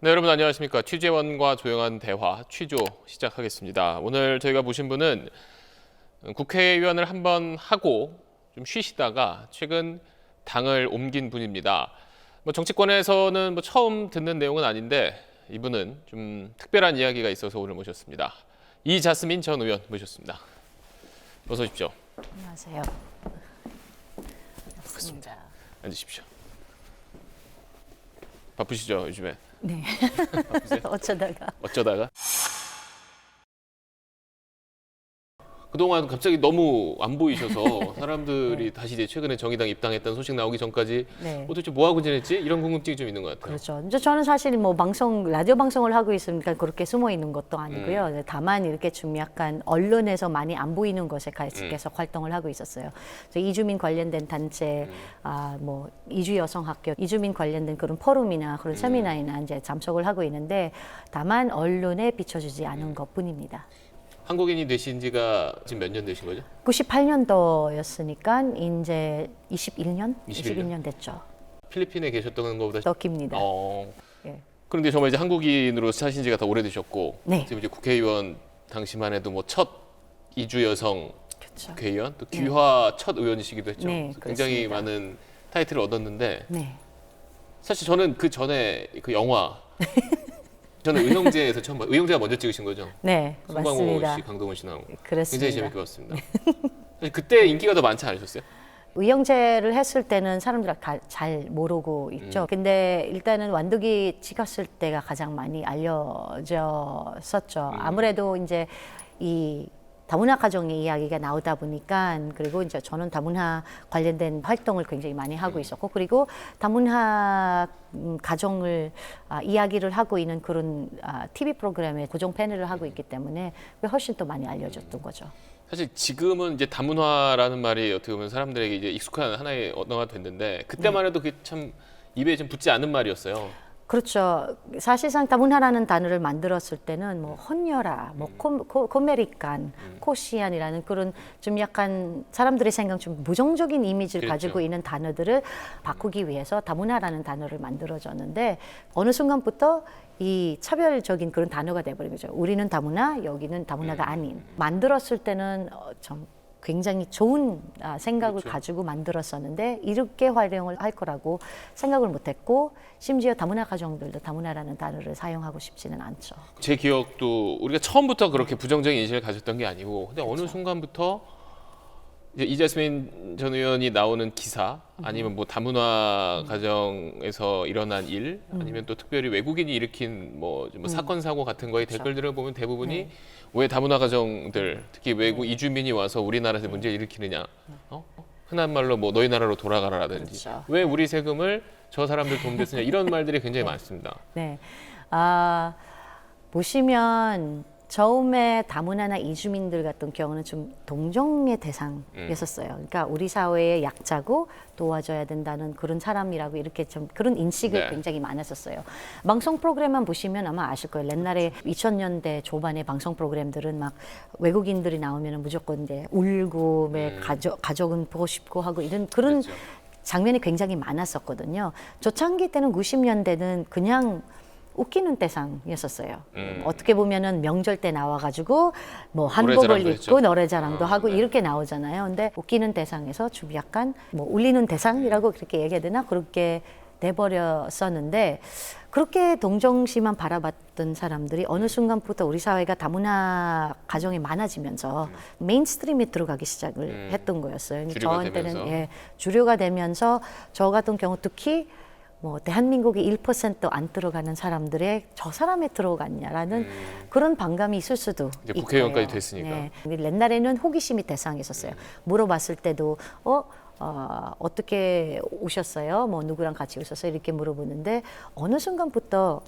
네, 여러분 안녕하십니까. 취재원과 조용한 대화, 취조 시작하겠습니다. 오늘 저희가 모신 분은 국회의원을 한번 하고 좀 쉬시다가 최근 당을 옮긴 분입니다. 정치권에서는 처음 듣는 내용은 아닌데 이분은 좀 특별한 이야기가 있어서 오늘 모셨습니다. 이자스민 전 의원 모셨습니다. 어서 오십시오. 안녕하세요. 반갑습니다. 앉으십시오. 바쁘시죠, 요즘에? 네. 바쁘세요? 어쩌다가. 그동안 갑자기 너무 안 보이셔서 사람들이 다시 이제 최근에 정의당 입당했다는 소식 나오기 전까지 네. 도대체 뭐 하고 지냈지? 이런 궁금증이 좀 있는 것 같아요. 그렇죠. 이제 저는 사실 라디오 방송을 하고 있으니까 그렇게 숨어 있는 것도 아니고요. 다만 이렇게 좀 약간 언론에서 많이 안 보이는 것에 계속 활동을 하고 있었어요. 그래서 이주민 관련된 단체, 이주 여성학교, 이주민 관련된 그런 포럼이나 그런 세미나이나 이제 참석을 하고 있는데 다만 언론에 비춰주지 않은 것뿐입니다. 한국인이 되신 지가 지금 몇 년 되신 거죠? 98년도였으니까 이제 21년 됐죠. 필리핀에 계셨던 것보다 더 깁니다. 예. 그런데 정말 이제 한국인으로 사신 지가 더 오래되셨고 네. 지금 이제 국회의원 당시만 해도 첫 이주 여성 그렇죠. 국회의원 또 귀화 첫 의원이시기도 했죠. 네, 그래서 굉장히 그렇습니다. 많은 타이틀을 얻었는데 네. 사실 저는 그 전에 그 영화 저는 의형제에서 처음 봤어요. 의형제가 먼저 찍으신 거죠? 네, 송강호 맞습니다. 씨, 강동원 씨 나온 거. 그렇습니다. 굉장히 재밌게 봤습니다. 사실 그때 인기가 더 많지 않으셨어요? 의형제를 했을 때는 사람들이 잘 모르고 있죠. 근데 일단은 완두기 찍었을 때가 가장 많이 알려졌었죠. 아무래도 이제 이 다문화 가정의 이야기가 나오다 보니까 그리고 이제 저는 다문화 관련된 활동을 굉장히 많이 하고 있었고 그리고 다문화 가정을 이야기를 하고 있는 그런 TV 프로그램에 고정 패널을 하고 있기 때문에 훨씬 더 많이 알려졌던 거죠. 사실 지금은 이제 다문화라는 말이 어떻게 보면 사람들에게 이제 익숙한 하나의 언어가 됐는데 그때만 해도 그게 참 입에 좀 붙지 않는 말이었어요. 그렇죠. 사실상 다문화라는 단어를 만들었을 때는 혼혈아, 코메리칸, 코시안이라는 그런 좀 약간 사람들의 생각 좀 부정적인 이미지를 그렇죠. 가지고 있는 단어들을 바꾸기 위해서 다문화라는 단어를 만들어졌는데 어느 순간부터 이 차별적인 그런 단어가 돼버린 거죠. 우리는 다문화, 여기는 다문화가 아닌. 만들었을 때는 좀 굉장히 좋은 생각을 그렇죠. 가지고 만들었었는데 이렇게 활용을 할 거라고 생각을 못했고 심지어 다문화 가정들도 다문화라는 단어를 사용하고 싶지는 않죠. 제 기억도 우리가 처음부터 그렇게 부정적인 인식을 가졌던 게 아니고 근데 어느 그렇죠. 순간부터 이제 이자스민 전 의원이 나오는 기사 아니면 다문화 가정에서 일어난 일 아니면 또 특별히 외국인이 일으킨 사건 사고 같은 거에 그렇죠. 댓글들을 보면 대부분이 네. 왜 다문화 가정들 특히 외국 이주민이 와서 우리나라에서 문제를 일으키느냐 흔한 말로 너희 나라로 돌아가라라든지 그렇죠. 왜 우리 세금을 저 사람들 돈 대 쓰냐 이런 말들이 굉장히 많습니다. 네. 보시면 처음에 다문화나 이주민들 같은 경우는 좀 동정의 대상이었어요. 그러니까 우리 사회의 약자고 도와줘야 된다는 그런 사람이라고 이렇게 좀 그런 인식을 네. 굉장히 많았었어요. 방송 프로그램만 보시면 아마 아실 거예요. 옛날에 2000년대 초반의 방송 프로그램들은 막 외국인들이 나오면 무조건 이제 울고 가족은 보고 싶고 하고 이런 그런 그렇죠. 장면이 굉장히 많았었거든요. 초창기 때는 90년대는 그냥 웃기는 대상이었었어요. 어떻게 보면은 명절 때 나와가지고 한복을 노래자랑도 입고 했죠. 노래자랑도 하고 네. 이렇게 나오잖아요. 근데 웃기는 대상에서 좀 약간 울리는 대상이라고 그렇게 얘기해야 되나? 그렇게 돼버렸었는데 그렇게 동정심만 바라봤던 사람들이 어느 순간부터 우리 사회가 다문화 가정이 많아지면서 메인스트림에 들어가기 시작을 했던 거였어요. 주류가 되면서. 주류가 되면서 저 같은 경우 특히 대한민국이 1% 안 들어가는 사람들의 저 사람에 들어갔냐라는 그런 반감이 있을 수도 이제 있고요. 국회의원까지 됐으니까. 네. 옛날에는 호기심이 대상이었어요. 물어봤을 때도 어떻게 오셨어요? 누구랑 같이 오셨어요? 이렇게 물어보는데 어느 순간부터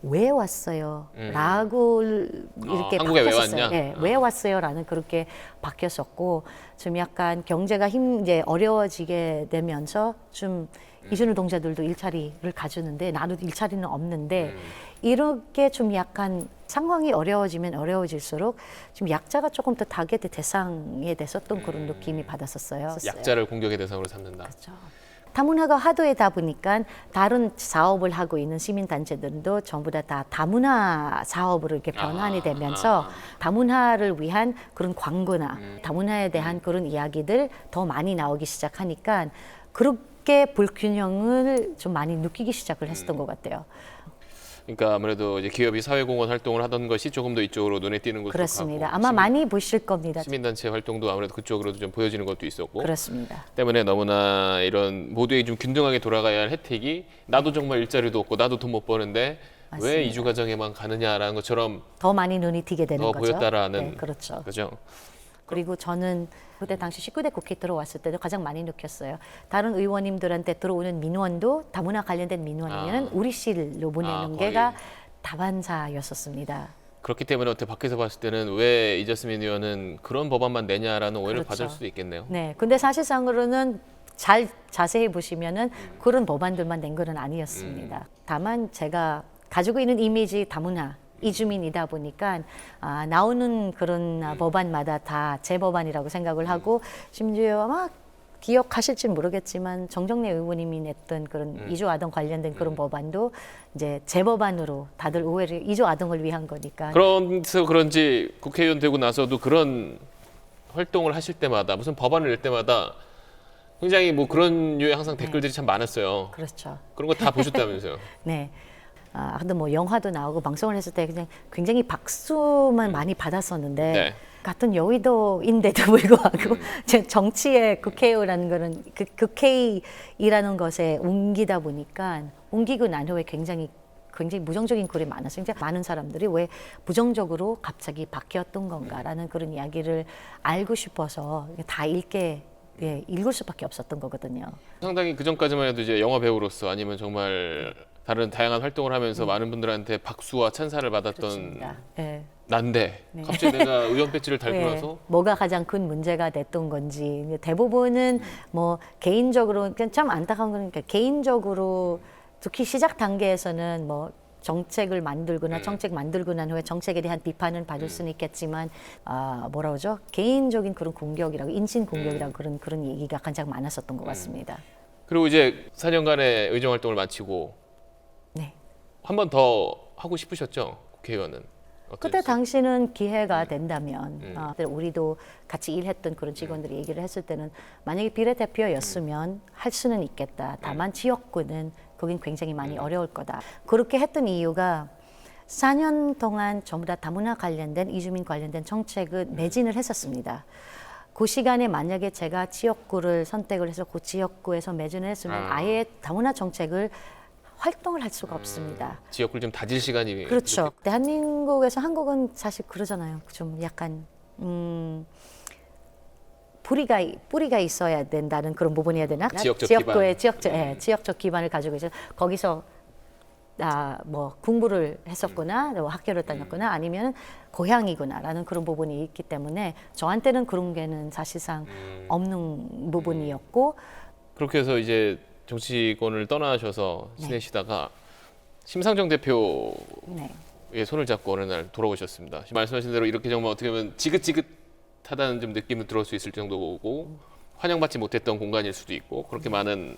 왜 왔어요? 라고 이렇게 한국에 왜 바뀌었었어요. 왔냐? 네, 왜 왔어요? 라는 그렇게 바뀌었었고 좀 약간 경제가 이제 어려워지게 되면서 좀 이주 노동자들도 일자리를 가주는데 나도 일자리는 없는데 이렇게 좀 약간 상황이 어려워지면 어려워질수록 좀 약자가 조금 더 타겟의 대상이 됐었던 그런 느낌이 받았었어요. 약자를 공격의 대상으로 삼는다. 그렇죠. 다문화가 하도에다 보니까 다른 사업을 하고 있는 시민단체들도 전부 다 다문화 사업으로 이렇게 변환이 되면서 다문화를 위한 그런 광고나 다문화에 대한 그런 이야기들 더 많이 나오기 시작하니까 그렇게 불균형을 좀 많이 느끼기 시작을 했었던 것 같아요. 그러니까 아무래도 이제 기업이 사회공헌 활동을 하던 것이 조금 더 이쪽으로 눈에 띄는 것도 그렇습니다. 같고, 아마 많이 보실 겁니다. 시민단체 활동도 아무래도 그쪽으로도 좀 보여지는 것도 있었고, 그렇습니다. 때문에 너무나 이런 모두에게 좀 균등하게 돌아가야 할 혜택이 나도 정말 일자리도 없고 나도 돈 못 버는데 맞습니다. 왜 이주 가정에만 가느냐라는 것처럼 더 많이 눈이 띄게 되는 더 거죠. 보였다라는 네, 그렇죠. 그죠? 그리고 저는 그때 당시 19대 국회 들어왔을 때도 가장 많이 느꼈어요. 다른 의원님들한테 들어오는 민원도 다문화 관련된 민원이면 우리 실로 보내는 거의. 게가 다반사였었습니다. 그렇기 때문에 어떻게 밖에서 봤을 때는 왜 이저스민 의원은 그런 법안만 내냐라는 오해를 그렇죠. 받을 수도 있겠네요. 네, 근데 사실상으로는 자세히 보시면은 그런 법안들만 낸 거는 아니었습니다. 다만 제가 가지고 있는 이미지 다문화 이주민이다 보니까 나오는 그런 법안마다 다 제 법안이라고 생각을 하고 심지어 아마 기억하실지 모르겠지만 정정래 의원님이 냈던 그런 이주 아동 관련된 그런 법안도 이제 제 법안으로 다들 오해를 이주 아동을 위한 거니까. 그래서 그런지 국회의원 되고 나서도 그런 활동을 하실 때마다 무슨 법안을 낼 때마다 굉장히 뭐 그런 류의 항상 댓글들이 참 많았어요. 그렇죠. 그런 거 다 보셨다면서요? 네. 근데 뭐 영화도 나오고 방송을 했을 때 그냥 굉장히 박수만 많이 받았었는데 네. 같은 여의도인데도 불구하고 정치의 국회의원이라는 거는 국회의라는 것에 옮기다 보니까 옮기고 난 후에 굉장히 부정적인 글이 많았어요. 굉장히 많은 사람들이 왜 부정적으로 갑자기 바뀌었던 건가라는 그런 이야기를 알고 싶어서 다 읽을 수밖에 없었던 거거든요. 상당히 그 전까지만 해도 이제 영화 배우로서 아니면 정말 다른 다양한 활동을 하면서 많은 분들한테 박수와 찬사를 받았던 그렇습니다. 네. 난데 갑자기 내가 의원 배지를 달고 네, 나서 뭐가 가장 큰 문제가 됐던 건지 대부분은 뭐 개인적으로 그냥 참 안타까운 건 개인적으로 특히 시작 단계에서는 뭐 정책 만들고 난 후에 정책에 대한 비판은 받을 수는 있겠지만 뭐라 그러죠? 개인적인 그런 공격이라고 인신 공격이라고 그런 얘기가 가장 많았었던 것 같습니다. 그리고 이제 4년간의 의정 활동을 마치고 네. 한 번 더 하고 싶으셨죠? 국회의원은. 그때 어떠셨어요? 당시는 기회가 된다면 우리도 같이 일했던 그런 직원들이 얘기를 했을 때는 만약에 비례대표였으면 할 수는 있겠다. 다만 지역구는 거긴 굉장히 많이 어려울 거다. 그렇게 했던 이유가 4년 동안 전부 다 다문화 관련된 이주민 관련된 정책을 매진을 했었습니다. 그 시간에 만약에 제가 지역구를 선택을 해서 그 지역구에서 매진을 했으면 아예 다문화 정책을 활동을 할 수가 없습니다. 지역구를 좀 다질 시간이 그렇죠. 대한민국에서 한국은 사실 그러잖아요. 좀 약간 뿌리가 있어야 된다는 그런 부분이어야 되나? 지역적 지역구의 지역적 기반을 가지고 있어 거기서 뭐 공부를 했었거나 학교를 다녔거나 아니면 고향이구나라는 그런 부분이 있기 때문에 저한테는 그런 게는 사실상 없는 부분이었고 그렇게 해서 이제 정치권을 떠나셔서 지내시다가 심상정 대표의 네. 손을 잡고 어느 날 돌아오셨습니다. 말씀하신 대로 이렇게 정말 어떻게 보면 지긋지긋하다는 좀 느낌을 들을 수 있을 정도고 환영받지 못했던 공간일 수도 있고 그렇게 많은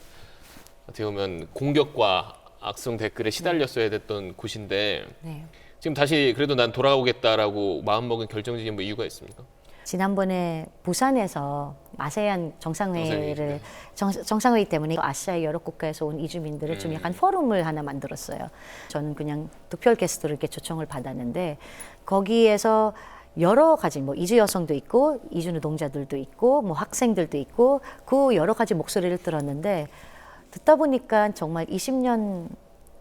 어떻게 보면 공격과 악성 댓글에 시달렸어야 됐던 곳인데 네. 지금 다시 그래도 난 돌아오겠다라고 마음먹은 결정적인 뭐 이유가 있습니까? 지난번에 부산에서 아세안 정상회의를 정상회의 때문에 아시아의 여러 국가에서 온 이주민들을 좀 약간 포럼을 하나 만들었어요. 저는 그냥 특별 게스트로 이렇게 초청을 받았는데 거기에서 여러 가지 뭐 이주 여성도 있고 이주 노동자들도 있고 뭐 학생들도 있고 그 여러 가지 목소리를 들었는데 듣다 보니까 정말 20년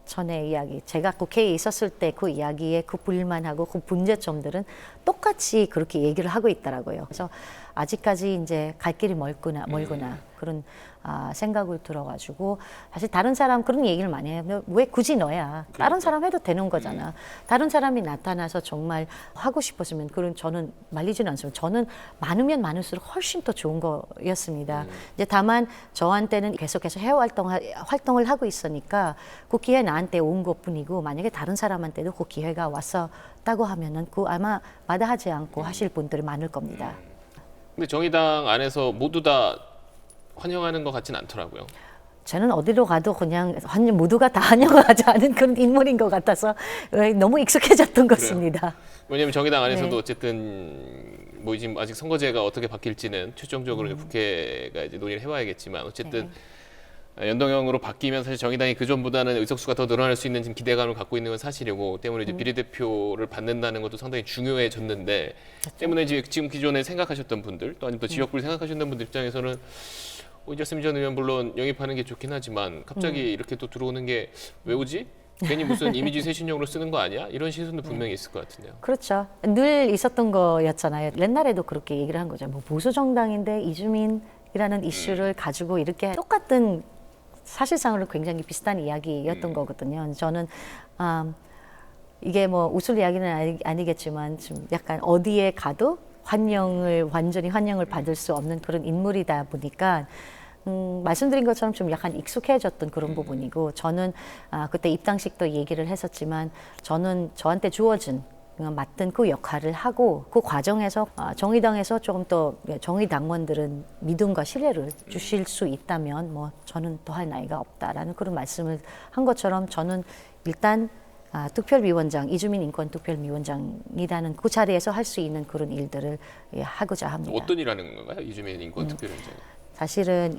전의 이야기, 제가 국회에 있었을 때 그 이야기의 그 불만하고 그 문제점들은 똑같이 그렇게 얘기를 하고 있더라고요. 그래서 아직까지 이제 갈 길이 멀구나 그런 생각을 들어가지고 사실 다른 사람 그런 얘기를 많이 해요. 왜 굳이 너야? 다른 사람 해도 되는 거잖아. 다른 사람이 나타나서 정말 하고 싶었으면 그런 저는 말리지는 않습니다. 저는 많으면 많을수록 훨씬 더 좋은 거였습니다. 이제 다만 저한테는 계속해서 해외 활동을 하고 있으니까 그 기회 나한테 온 것뿐이고 만약에 다른 사람한테도 그 기회가 왔었다고 하면은 그 아마 마다하지 않고 하실 분들이 많을 겁니다. 근데 정의당 안에서 모두 다 환영하는 것 같진 않더라고요. 저는 어디로 가도 그냥 모두가 다 환영하지 않은 그런 인물인 것 같아서 너무 익숙해졌던 것 같습니다. 왜냐하면 정의당 안에서도 네. 어쨌든 뭐 지금 아직 선거제가 어떻게 바뀔지는 최종적으로 이제 국회가 이제 논의를 해봐야겠지만 어쨌든 연동형으로 바뀌면 사실 정의당이 그 전보다는 의석수가 더 늘어날 수 있는 지금 기대감을 갖고 있는 건 사실이고 때문에 이제 비례대표를 받는다는 것도 상당히 중요해졌는데 때문에 지금 기존에 생각하셨던 분들 또 아니면 또 지역구를 생각하셨던 분들 입장에서는 이재승 전 의원 물론 영입하는 게 좋긴 하지만 갑자기 이렇게 또 들어오는 게 왜 오지? 괜히 무슨 이미지 쇄신용으로 쓰는 거 아니야? 이런 시선도 분명히 있을 것 같은데요. 그렇죠. 늘 있었던 거였잖아요. 옛날에도 그렇게 얘기를 한 거죠. 뭐 보수 정당인데 이주민이라는 이슈를 가지고 이렇게 똑같은 사실상으로 굉장히 비슷한 이야기였던 거거든요. 저는 이게 뭐 웃을 이야기는 아니겠지만 좀 약간 어디에 가도 완전히 환영을 받을 수 없는 그런 인물이다 보니까 말씀드린 것처럼 좀 약간 익숙해졌던 그런 부분이고 저는 그때 입당식도 얘기를 했었지만 저는 저한테 주어진 맡은 그 역할을 하고 그 과정에서 정의당에서 조금 더 정의 당원들은 믿음과 신뢰를 주실 수 있다면 뭐 저는 더 할 나위가 없다라는 그런 말씀을 한 것처럼 저는 일단 특별위원장, 이주민 인권 특별위원장이라는 그 자리에서 할 수 있는 그런 일들을 하고자 합니다. 어떤 일 하는 건가요? 이주민 인권 특별위원장. 사실은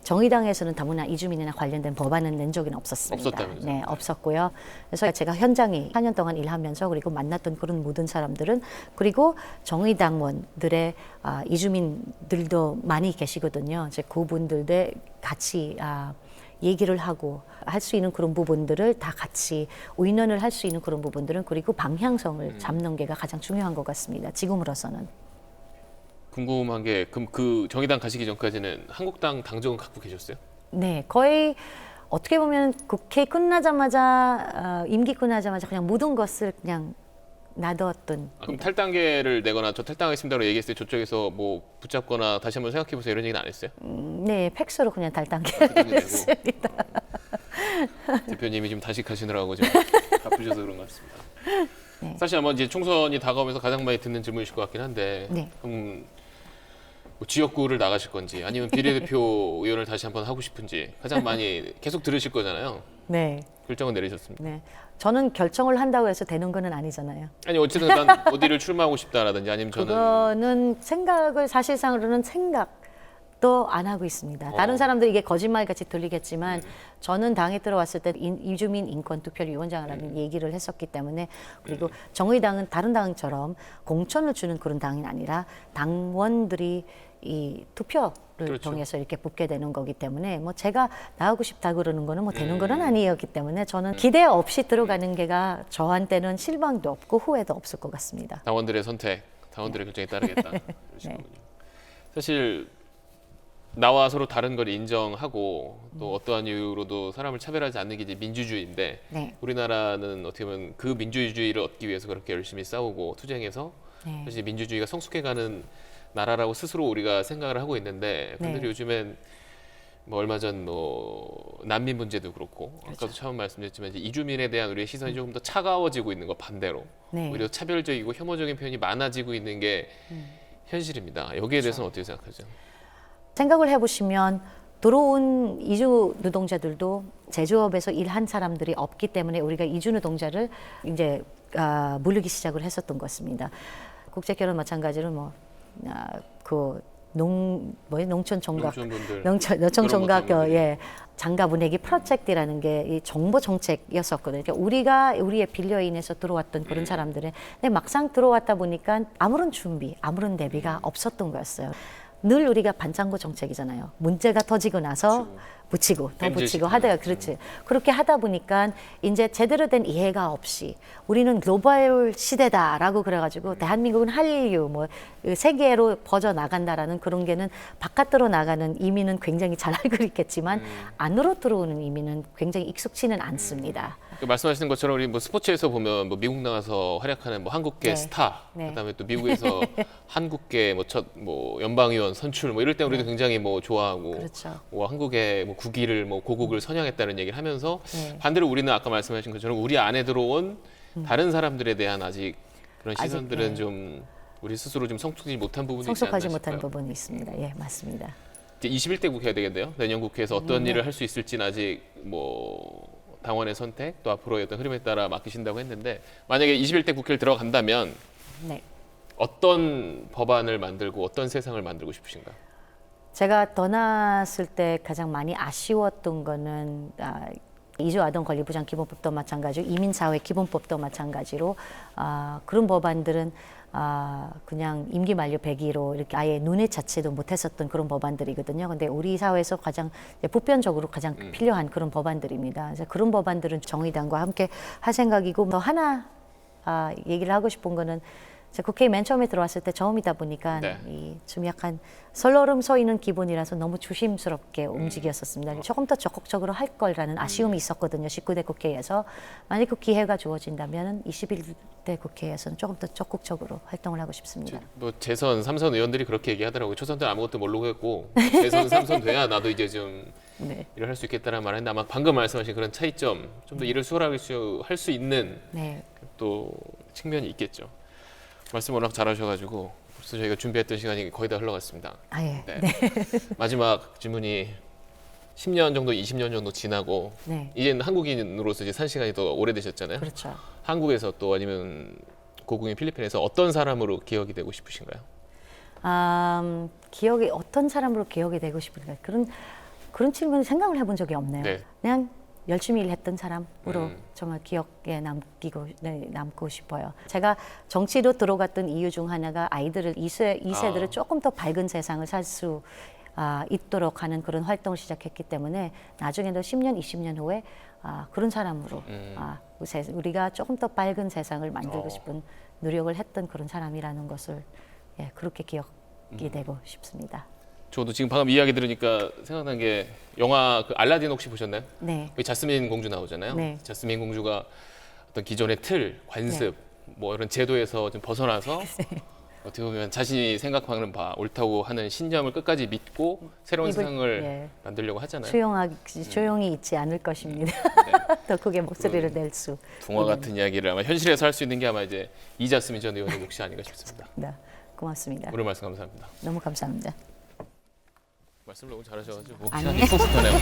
정의당에서는 다문화 이주민이나 관련된 법안은 낸 적은 없었습니다. 없었다면서요? 네, 없었고요. 그래서 제가 현장에 4년 동안 일하면서 그리고 만났던 그런 모든 사람들은 그리고 정의당원들의 이주민들도 많이 계시거든요. 이제 그분들과 같이 얘기를 하고 할 수 있는 그런 부분들을 다 같이 의논을 할 수 있는 그런 부분들은 그리고 방향성을 잡는 게가 가장 중요한 것 같습니다. 지금으로서는. 궁금한 게 그럼 그 정의당 가시기 전까지는 한국당 당적은 갖고 계셨어요? 네, 거의 어떻게 보면 국회 끝나자마자 임기 끝나자마자 그냥 모든 것을 그냥 놔두었던. 그럼 탈당계를 내거나 저 탈당하겠습니다로 얘기했을 때 저쪽에서 뭐 붙잡거나 다시 한번 생각해 보세요 이런 얘기는 안 했어요? 네, 팩스로 그냥 탈당계를 했습니다. 대표님이 지금 단식하시느라고 지금 바쁘셔서 그런 것 같습니다. 네. 사실 아마 이제 총선이 다가오면서 가장 많이 듣는 질문이실 것 같긴 한데 네. 그럼 뭐 지역구를 나가실 건지 아니면 비례대표 의원을 다시 한번 하고 싶은지 가장 많이 계속 들으실 거잖아요. 네, 결정은 내리셨습니다. 네. 저는 결정을 한다고 해서 되는 거는 아니잖아요. 아니 어쨌든 난 어디를 출마하고 싶다라든지 아니면 저는 그거는 생각을 사실상으로는 생각도 안 하고 있습니다. 다른 사람들이 이게 거짓말같이 들리겠지만 저는 당에 들어왔을 때 이주민 인권투표위원장이라는 얘기를 했었기 때문에 그리고 정의당은 다른 당처럼 공천을 주는 그런 당이 아니라 당원들이 이 투표를 그렇죠. 통해서 이렇게 붙게 되는 거기 때문에 뭐 제가 나가고 싶다 그러는 거는 뭐 되는 거는 아니었기 때문에 저는 기대 없이 들어가는 게가 저한테는 실망도 없고 후회도 없을 것 같습니다. 당원들의 선택, 당원들의 결정에 따르겠다. 그러시군요. 사실 나와 서로 다른 걸 인정하고 또 어떠한 이유로도 사람을 차별하지 않는 게 이제 민주주의인데 네. 우리나라는 어떻게 보면 그 민주주의를 얻기 위해서 그렇게 열심히 싸우고 투쟁해서 네. 사실 민주주의가 성숙해가는 나라라고 스스로 우리가 생각을 하고 있는데 분들이 네. 요즘엔 뭐 얼마 전 뭐 난민 문제도 그렇고 그렇죠. 아까도 처음 말씀드렸지만 이제 이주민에 대한 우리의 시선이 조금 더 차가워지고 있는 것 반대로 네. 오히려 차별적이고 혐오적인 표현이 많아지고 있는 게 현실입니다. 여기에 대해서는 어떻게 생각하죠? 생각을 해보시면 들어온 이주 노동자들도 제조업에서 일한 사람들이 없기 때문에 우리가 이주 노동자를 이제 물르기 시작을 했었던 것입니다. 국제결혼 마찬가지로 농촌 종각, 농촌분들 농촌 종각 결혼 장가 보내기 프로젝트라는 게 이 정보 정책이었었거든요. 그러니까 우리의 빌려 인해서 들어왔던 그런 사람들은 근데 막상 들어왔다 보니까 아무런 준비, 아무런 대비가 없었던 거였어요. 늘 우리가 반창고 정책이잖아요. 문제가 터지고 나서 붙이고 더 붙이고 하다가 그렇지. 그렇게 하다 보니까 이제 제대로 된 이해가 없이 우리는 글로벌 시대다라고 그래가지고 대한민국은 한류 뭐 세계로 퍼져 나간다라는 그런 게는 바깥으로 나가는 이민은 굉장히 잘 알고 있겠지만 안으로 들어오는 이민은 굉장히 익숙치는 않습니다. 그 말씀하시는 것처럼 우리 뭐 스포츠에서 보면 뭐 미국 나가서 활약하는 뭐 한국계 네. 스타, 네. 그다음에 또 미국에서 한국계 뭐 첫 뭐 연방의원 선출 뭐 이럴 때 우리도 굉장히 뭐 좋아하고 그렇죠. 뭐 한국의 뭐 국위를 뭐 고국을 선양했다는 얘기를 하면서 네. 반대로 우리는 아까 말씀하신 것처럼 우리 안에 들어온 다른 사람들에 대한 아직 그런 아직, 시선들은 네. 좀 우리 스스로 좀 성숙하지 못한 부분이 있지 않나 성숙하지 못한 싶어요. 부분이 있습니다. 예, 맞습니다. 이제 21대 국회가 되겠네요. 내년 국회에서 어떤 일을 할 수 있을지는 아직 뭐 당원의 선택 또 앞으로의 어떤 흐름에 따라 맡기신다고 했는데 만약에 21대 국회를 들어간다면 네. 어떤 법안을 만들고 어떤 세상을 만들고 싶으신가요? 제가 떠났을 때 가장 많이 아쉬웠던 거는 이주아동 권리보장 기본법도 마찬가지고 이민사회 기본법도 마찬가지로 그런 법안들은 그냥 임기 만료 100일로 이렇게 아예 눈에 자체도 못했었던 그런 법안들이거든요. 근데 우리 사회에서 가장 보편적으로 가장 필요한 그런 법안들입니다. 그래서 그런 법안들은 정의당과 함께 할 생각이고 더 하나 얘기를 하고 싶은 거는 제가 국회에 맨 처음에 들어왔을 때 처음이다 보니까 네. 좀 약간 설러름 서 있는 기분이라서 너무 조심스럽게 움직였었습니다. 조금 더 적극적으로 할 걸라는 아쉬움이 있었거든요. 19대 국회에서. 만약 그 기회가 주어진다면 21대 국회에서는 조금 더 적극적으로 활동을 하고 싶습니다. 뭐 재선 3선 의원들이 그렇게 얘기하더라고요. 초선 때는 아무것도 모르고 했고 재선 3선 돼야 나도 이제 좀 네. 일을 할 수 있겠다는 말을 했는데 아마 방금 말씀하신 그런 차이점 좀 더 일을 수월하게 할 수 있는 네. 또 측면이 있겠죠. 말씀 워낙 잘하셔가지고 벌써 저희가 준비했던 시간이 거의 다 흘러갔습니다. 예. 네. 마지막 질문이 10년 정도, 20년 정도 지나고 네. 이제는 한국인으로서 이제 산 시간이 더 오래되셨잖아요. 그렇죠. 한국에서 또 아니면 고국인 필리핀에서 어떤 사람으로 기억이 되고 싶으신가요? 기억이 어떤 사람으로 기억이 되고 싶은가 그런 질문을 생각을 해본 적이 없네요. 네. 그냥 열심히 일했던 사람으로 정말 기억에 남고 싶어요. 제가 정치로 들어갔던 이유 중 하나가 아이들을 2세들을 조금 더 밝은 세상을 살 수 있도록 하는 그런 활동을 시작했기 때문에 나중에도 10년, 20년 후에 그런 사람으로 우리가 조금 더 밝은 세상을 만들고 싶은 노력을 했던 그런 사람이라는 것을 그렇게 기억이 되고 싶습니다. 저도 지금 방금 이야기 들으니까 생각난 게 영화 그 알라딘 혹시 보셨나요? 네. 거기 자스민 공주 나오잖아요. 네. 자스민 공주가 어떤 기존의 틀, 관습, 뭐 이런 제도에서 좀 벗어나서 어떻게 보면 자신이 생각하는 바 옳다고 하는 신념을 끝까지 믿고 새로운 세상을 만들려고 하잖아요. 조용히 있지 않을 것입니다. 더 크게 목소리를 낼 수. 동화 같은 이야기를 아마 현실에서 할 수 있는 게 아마 이제 이자스민 전 의원의 몫이 아닌가 싶습니다. 네. 고맙습니다. 오늘 말씀 감사합니다. 너무 감사합니다. 말씀 너무 잘하셔가지고 아니. 시간이 푹 가네요.